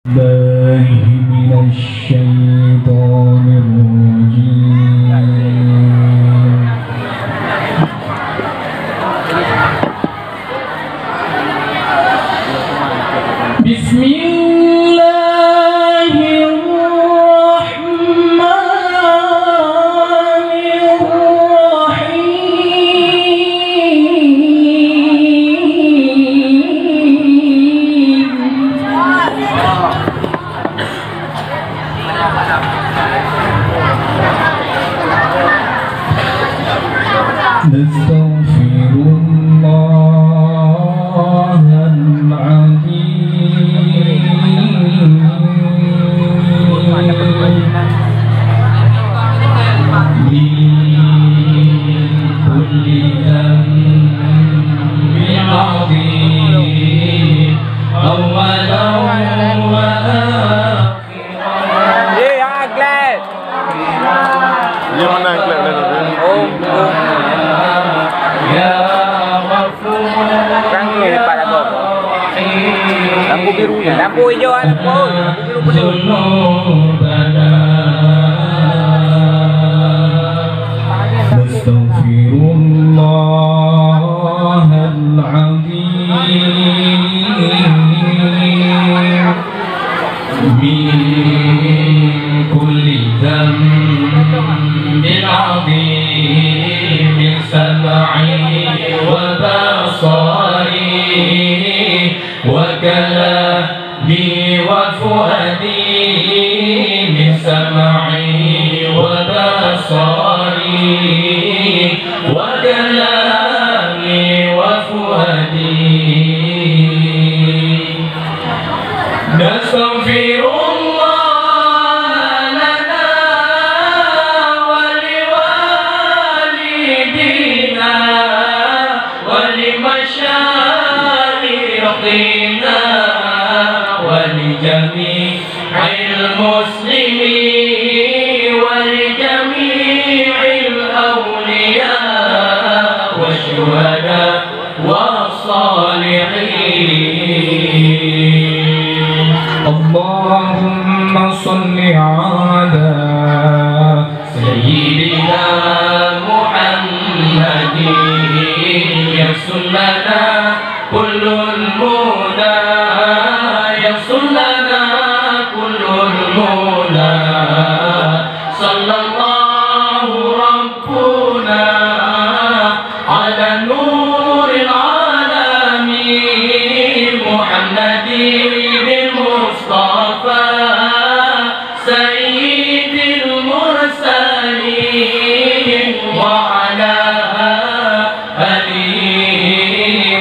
الله من الشيطان الرجيم. بسم الله الرحمن الرحيم. نستغفر الله العظيم من كل ذنب عظيم أولا وآخرا. Lampu biru ya, lampu hijau, lampu biru Astaghfirullahal-azim min kulli dhanbin 'azim min sam'i wa basari وكلامي وفؤادي من سمعي وبصري وكلامي وفؤادي. نستغفر الله لنا ولوالدينا ولمشايخنا ولجميع المسلمين ولجميع الأولياء والشهداء والصالحين. اللهم صل على سيدنا محمد يسر لنا كل المنى يسر لنا كل المنى صلى الله ربنا على نور العالمين محمد المصطفى سيد المرسلين وعلى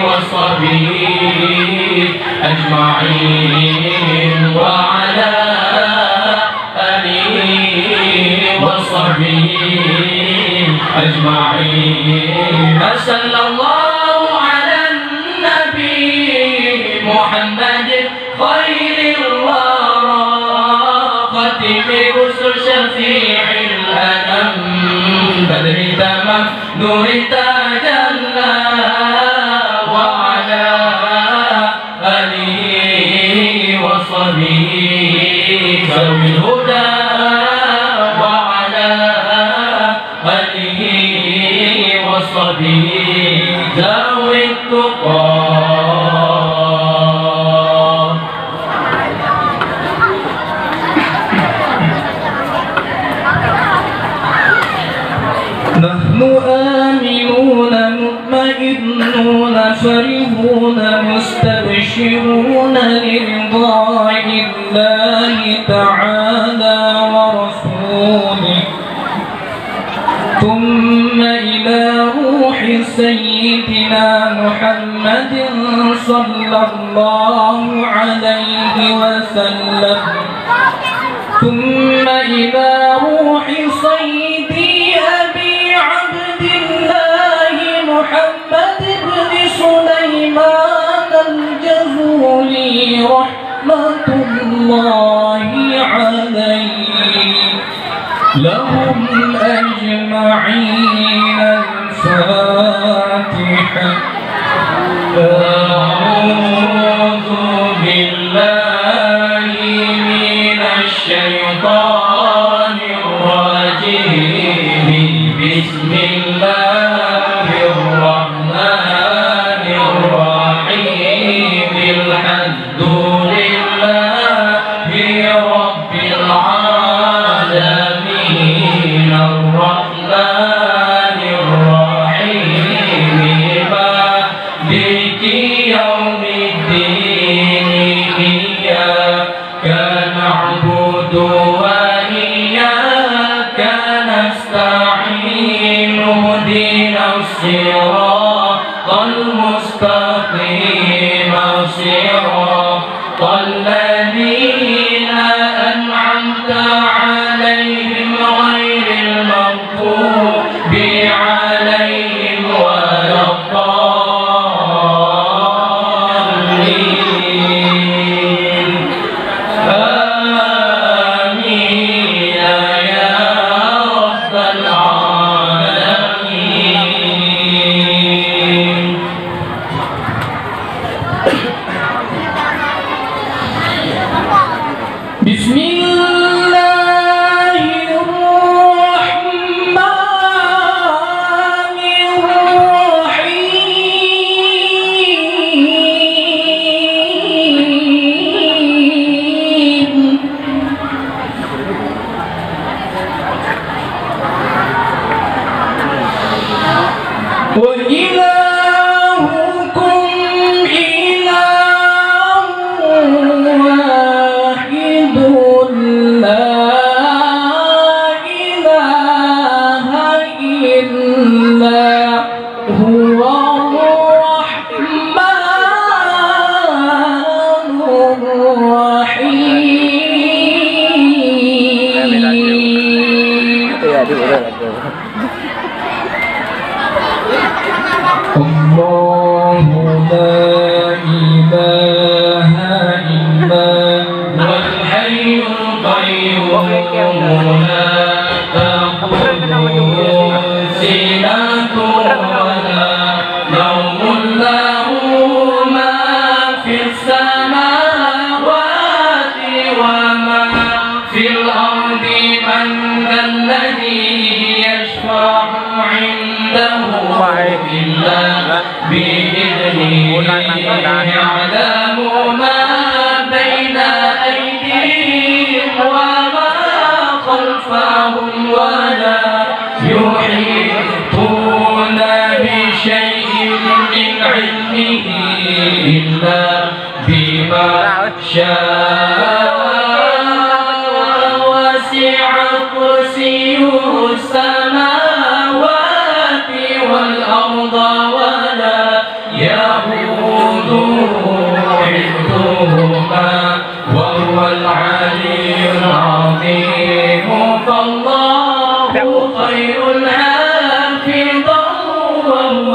وصحبه أجمعين وعلى آله وصحبه أجمعين. صلى الله على النبي محمد خير الورى خاتم رسل شفيع الأنام بدر تمام نور تجلى وعلى آله وصحبه ذوي الهدى وعلى آله وصحبه ذوي التقى. نحن آمنون مطمئنون فرحون مستبشرون لرضاء الله تعالى ورسوله ثم إلى روح سيدنا محمد صلى الله عليه وسلم ثم إلى روح سيدي أبي عبد الله محمد بن سليمان الجزولي رحمة الله عليه لهم أجمعين. الفاتحة. أعوذ بالله الشيطان الرجيم بسم الله الرحمن الرحيم الحمد لله رب العالمين الرحمن الرحيم مالك يوم الدين إياك نعبد وإياك نستعين اهدنا الصراط المستقيم صراط الذين أنعمت عليهم غير المغضوب عليهم ولا الضالين آمين يا رب العالمين. بسم الله الرحمن الرحيم وإلهكم إله واحد لا إله إلا هو الرحمن الرحيم. الله لا إله إلا هو الحي القيوم لا تأخذه سنة ولا نوم له ما في السماوات وما في الأرض من ذا الذي يشفع عنده إلا بإذنه يعلم ما بين أيديهم وما خلفهم ولا يحيطون بشيء من علمه إلا بما شاء وسع كرسيه السماوات والأرض ولا يئوده حفظهما وهو العلي العظيم. فالله خير حافظا وهو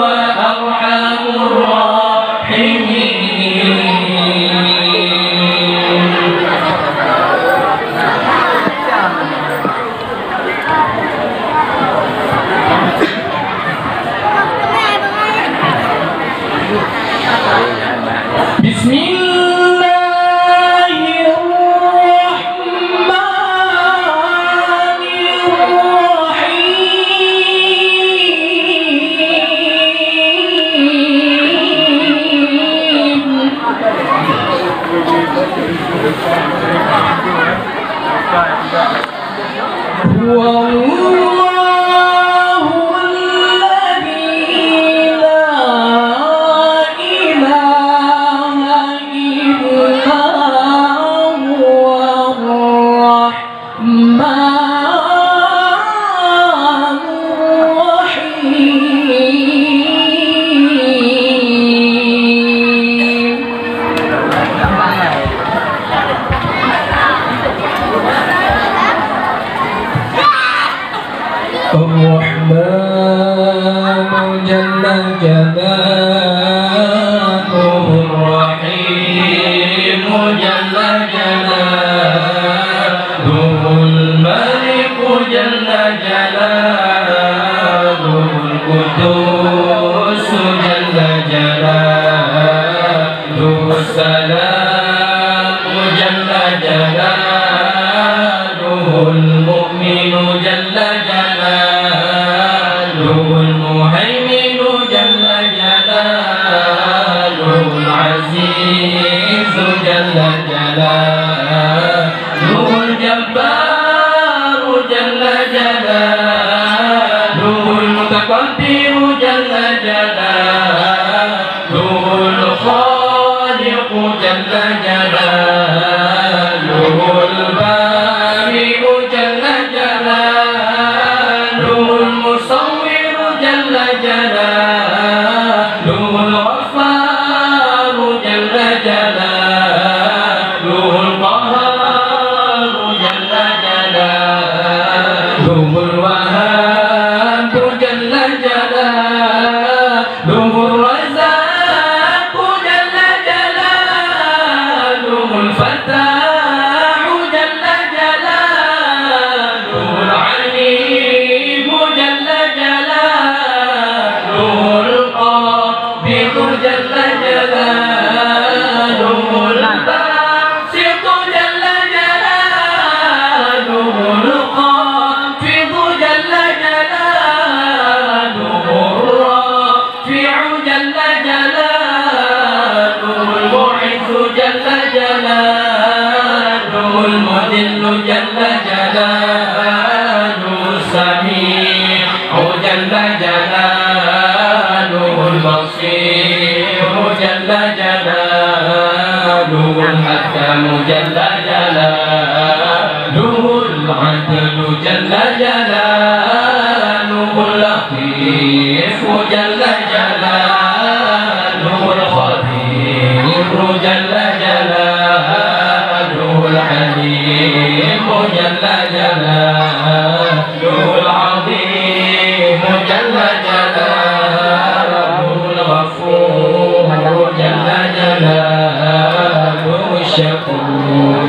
أرحم الراحمين. بسم الله الرحمن الرحيم هو الله الذي لا إله إلا هو الرحمن الرحيم. الرحمن جل جلاله الرحيم جل جلاله الملك جل جلاله القدوس جل جلاله السلام جل جلاله الحليم جل جلاله العظيم جل جلاله الغفور جل جلاله الشكور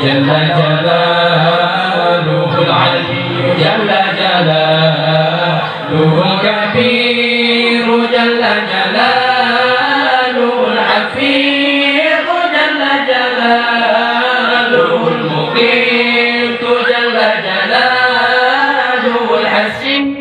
جل جلاله العلي جل جلاله الكبير جل جلاله الحفيظ جل جلاله المقيت جل جلاله الحسيب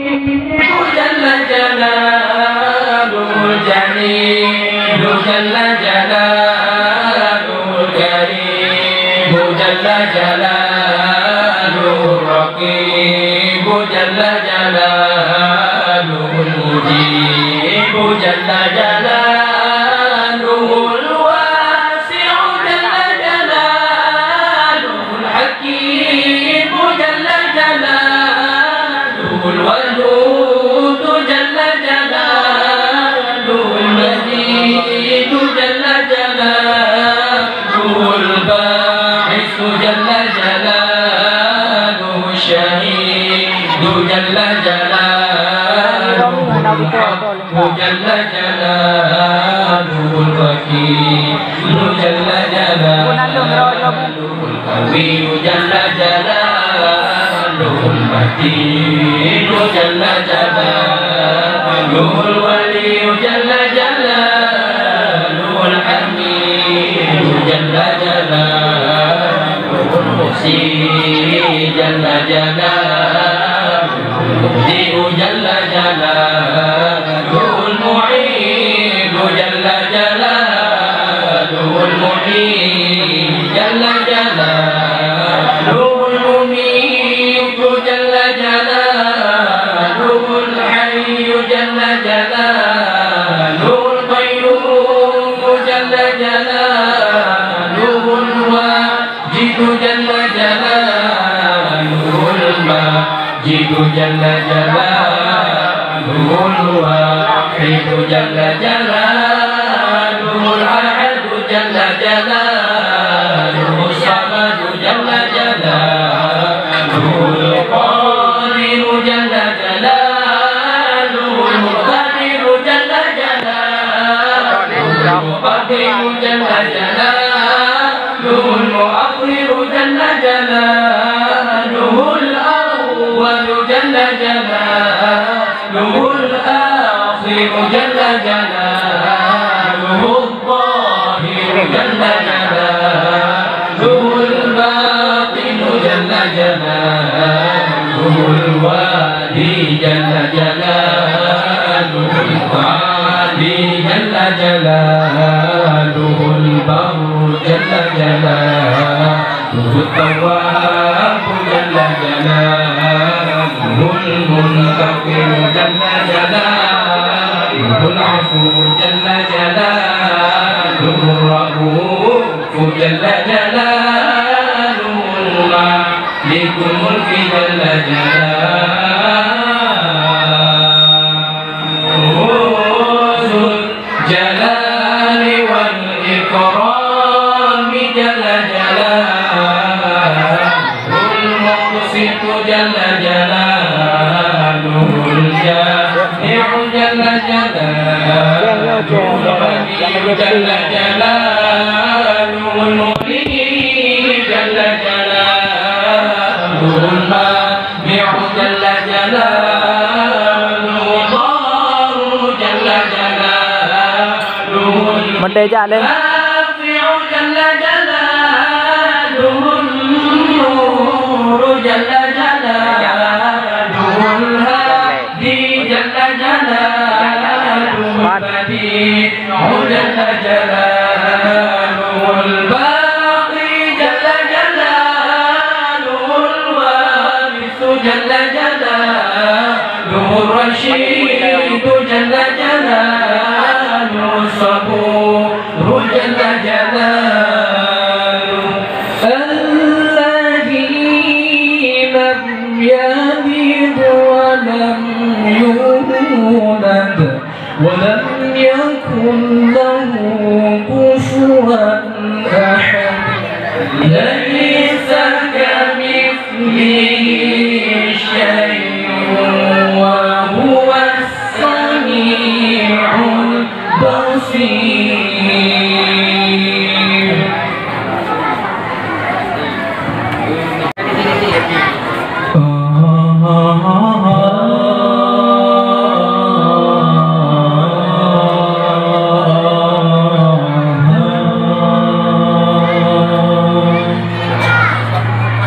جل جلاله الجليل جل جلاله الكريم جل جلاله الرقيب جل جلاله المجيب جل جلاله الواسع جل جلاله الحكيم جل جلاله الودود جل جلاله المجيد جل جلاله الباعث جل جلاله الشهيد جل جلاله الحق جل جلاله الوكيل جل جلاله القوي جل جلاله المتين جل جلاله الولي جل جلاله الحميد جل جلاله المحسن جل جلاله المبدئ جل جلاله المعين جل جلاله المحيي جل جلاله المميت جل جلاله الحي جل جلاله القيوم جل جلاله الواجد جل جلاله الماجد جل جلاله الواحد جل جلاله الأحد جل جلاله الصمد جل جلاله القادر جل جلاله المقتدر جل جلاله المقدم جل جلاله المؤخر جل جلاله الأول جل جلاله الآخر جل جلاله الظاهر جل جلاله الباطن جل جلاله الوالي جل جلاله الوالي جل جلاله البر جل جلاله التواب جل جلاله المنتقم جل جلاله العفو جل جلاله الرؤوف جل جلاله المالك الملك جل جلاله ذو الجلال والإكرام جل جلاله المقسط جل جلاله الجامع جل جلاله الغني جل جلاله المغني جل جلاله المانع جل جلاله الضار جل جلاله Mendai je Alim. النافع جل جلاله النور جل جلاله الهادي جل جلاله البديع جل جلاله الباقي جل جلاله الوارث جل جلاله الرشيد جل جلاله الصبور جل جلاله الذي لم يلد ولم يولد ولم يكن له كفوا أحد ليس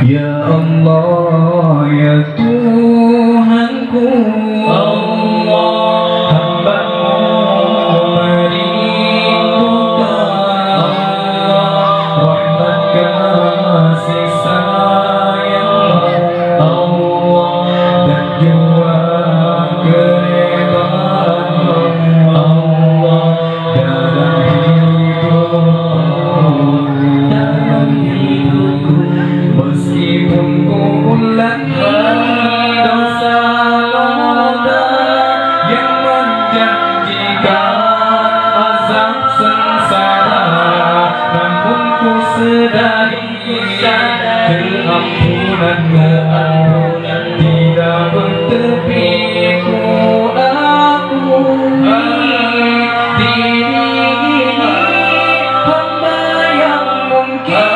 Ya Allah, ya Tuhanku, Allah, hamba-Mu merindukan rahmat kasih sayang-Mu, Allah, dan jua keridhaan-Mu, Allah, dalam hidupku. Meskipun ku ulangi dosa noda yang menjanjikan azab sengsara, namun ku sedari keampunan-Mu tidak bertepi. Ku akui diri ini hamba yang mungkin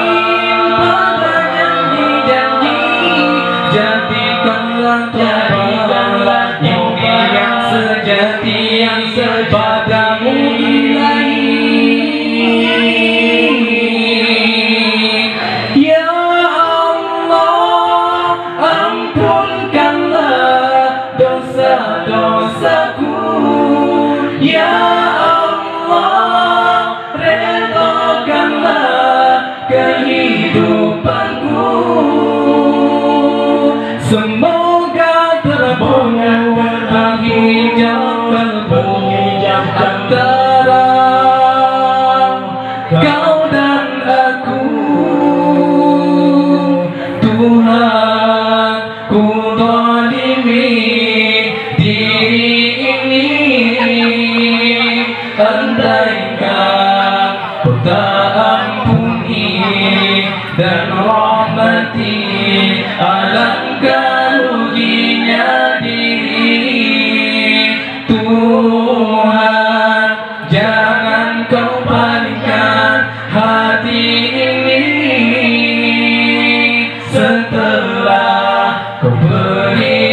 jadikanlah yang sejati yang padamu Ilahi. Ya Allah, ampunkanlah dosa-dosaku. Ya Allah, redhakanlah kehidupanku. Semoga terbuka hijab antara Kau dan aku. Tuhan, ku zalimi diri ini, andaikan Kau tak ampuni dan rahmati, alangkah ruginya diri. Tuhan, jangan Kau palingkan hati ini setelah Kau beri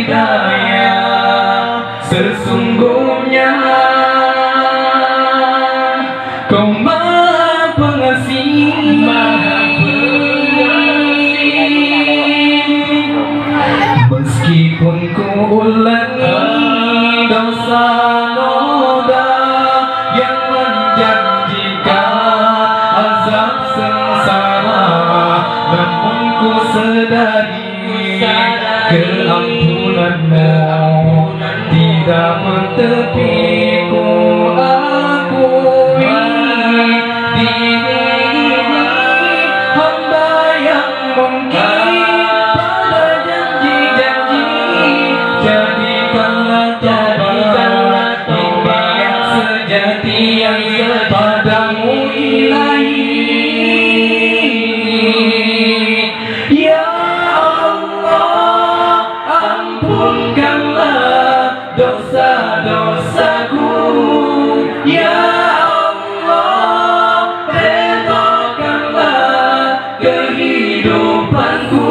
hidayah. Sesungguhnya Kau Maha Pengasih, meskipun ku ulangi dosa noda yang menjanjikan azab sengsara, namun ku sedari keampunan-Mu tidak bertepi. Ku akui diri ini hamba yang mungkin yang padamu Ilahi. Ya Allah, ampunkanlah dosa-dosaku. Ya Allah, redhakanlah kehidupanku.